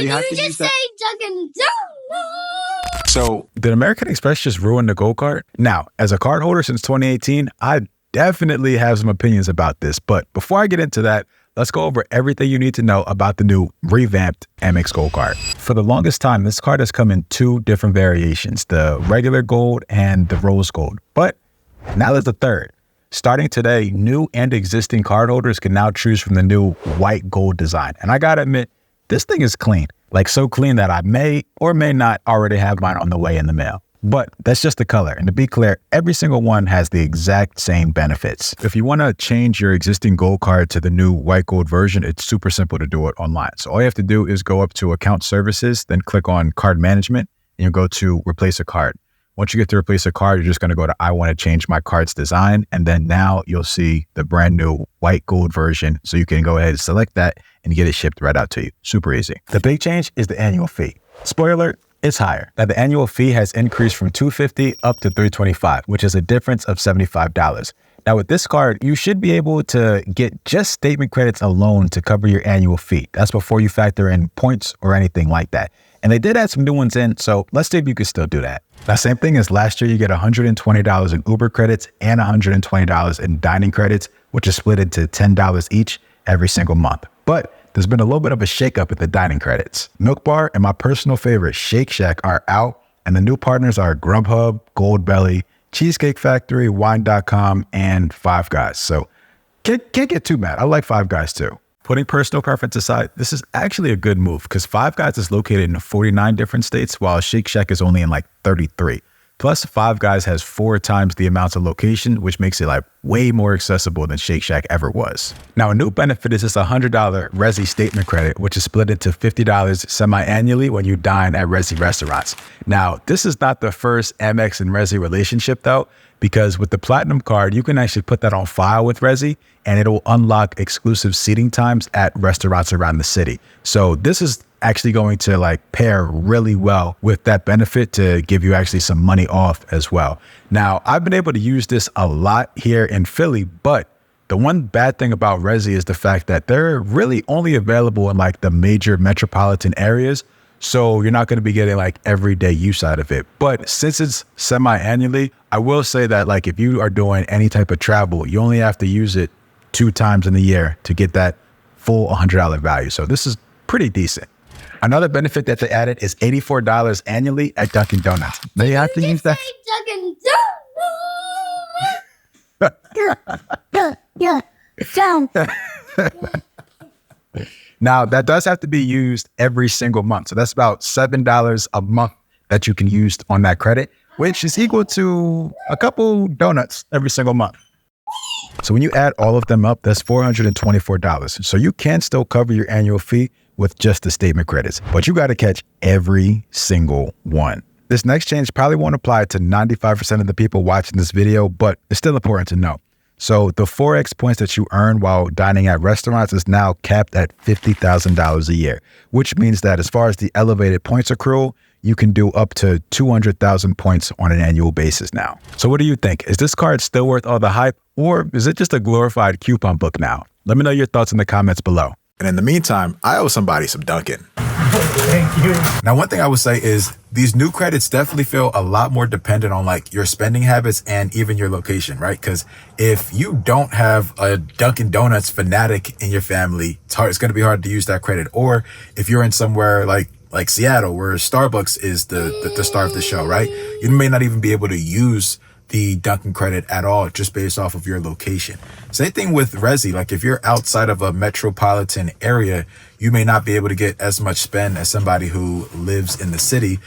you have to just use that? say Dunkin' Donuts? So did American Express just ruin the Gold Card? Now, as a card holder since 2018, I definitely have some opinions about this. But before I get into that, let's go over everything you need to know about the new revamped AMEX Gold Card. For the longest time, this card has come in two different variations, the regular gold and the rose gold. But now there's a third. Starting today, new and existing cardholders can now choose from the new white gold design. And I gotta admit, this thing is clean. Like so clean that I may or may not already have mine on the way in the mail. But that's just the color. And to be clear, every single one has the exact same benefits. If you want to change your existing gold card to the new white gold version, it's super simple to do it online. So all you have to do is go up to account services, then click on card management, and you'll go to replace a card. Once you get to replace a card, you're just going to go to I want to change my card's design. And then now you'll see the brand new white gold version. So you can go ahead and select that and get it shipped right out to you. Super easy. The big change is the annual fee. Spoiler, it's higher. Now the annual fee has increased from $250 up to $325, which is a difference of $75. Now with this card, you should be able to get just statement credits alone to cover your annual fee. That's before you factor in points or anything like that. And they did add some new ones in, so let's see if you can still do that. Now, same thing as last year, you get $120 in Uber credits and $120 in dining credits, which is split into $10 each every single month. But there's been a little bit of a shakeup with the dining credits. Milk Bar and my personal favorite, Shake Shack, are out, and the new partners are Grubhub, Goldbelly, Cheesecake Factory, Wine.com, and Five Guys. So can't get too mad. I like Five Guys too. Putting personal preference aside, this is actually a good move because Five Guys is located in 49 different states while Shake Shack is only in like 33. Plus, Five Guys has 4 times the amounts of location, which makes it like way more accessible than Shake Shack ever was. Now, a new benefit is this $100 Resi statement credit, which is split into $50 semi-annually when you dine at Resi restaurants. Now, this is not the first Amex and Resi relationship though, because with the Platinum card, you can actually put that on file with Resi and it'll unlock exclusive seating times at restaurants around the city. So this is actually going to like pair really well with that benefit to give you actually some money off as well. Now, I've been able to use this a lot here in Philly, but the one bad thing about Resi is the fact that they're really only available in like the major metropolitan areas. So you're not going to be getting like everyday use out of it. But since it's semi-annually, I will say that like if you are doing any type of travel, you only have to use it 2 times in the year to get that full $100 value. So this is pretty decent. Another benefit that they added is $84 annually at Dunkin' Donuts. They have to use that. Now, that does have to be used every single month. So that's about $7 a month that you can use on that credit, which is equal to a couple donuts every single month. So when you add all of them up, that's $424. So you can still cover your annual fee with just the statement credits, but you got to catch every single one. This next change probably won't apply to 95% of the people watching this video, but it's still important to know. So the 4x points that you earn while dining at restaurants is now capped at $50,000 a year, which means that as far as the elevated points accrual, you can do up to 200,000 points on an annual basis now. So what do you think? Is this card still worth all the hype, or is it just a glorified coupon book now? Let me know your thoughts in the comments below. And in the meantime, I owe somebody some Dunkin'. Thank you. Now, one thing I would say is these new credits definitely feel a lot more dependent on like your spending habits and even your location, right? Because if you don't have a Dunkin' Donuts fanatic in your family, it's going to be hard to use that credit. Or if you're in somewhere like Seattle, where Starbucks is the star of the show, right? You may not even be able to use the Dunkin' credit at all just based off of your location. Same thing with Resi. Like if you're outside of a metropolitan area, you may not be able to get as much spend as somebody who lives in the city,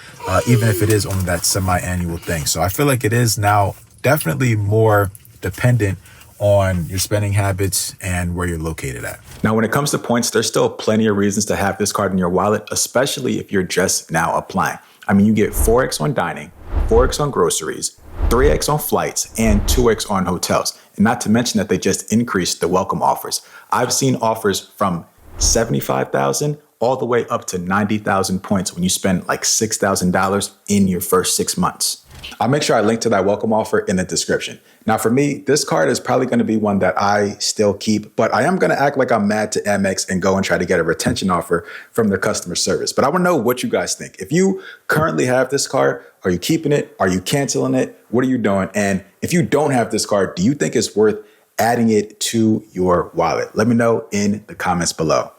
even if it is only that semi-annual thing. So I feel like it is now definitely more dependent on your spending habits and where you're located at. Now, when it comes to points, there's still plenty of reasons to have this card in your wallet, especially if you're just now applying. I mean, you get 4x on dining, 4x on groceries, 3x on flights, and 2x on hotels. And not to mention that they just increased the welcome offers. I've seen offers from 75,000 all the way up to 90,000 points when you spend like $6,000 in your first 6 months. I'll make sure I link to that welcome offer in the description. Now, for me, this card is probably going to be one that I still keep, but I am going to act like I'm mad to Amex and go and try to get a retention offer from their customer service. But I want to know what you guys think. If you currently have this card, are you keeping it? Are you canceling it? What are you doing? And if you don't have this card, do you think it's worth adding it to your wallet? Let me know in the comments below.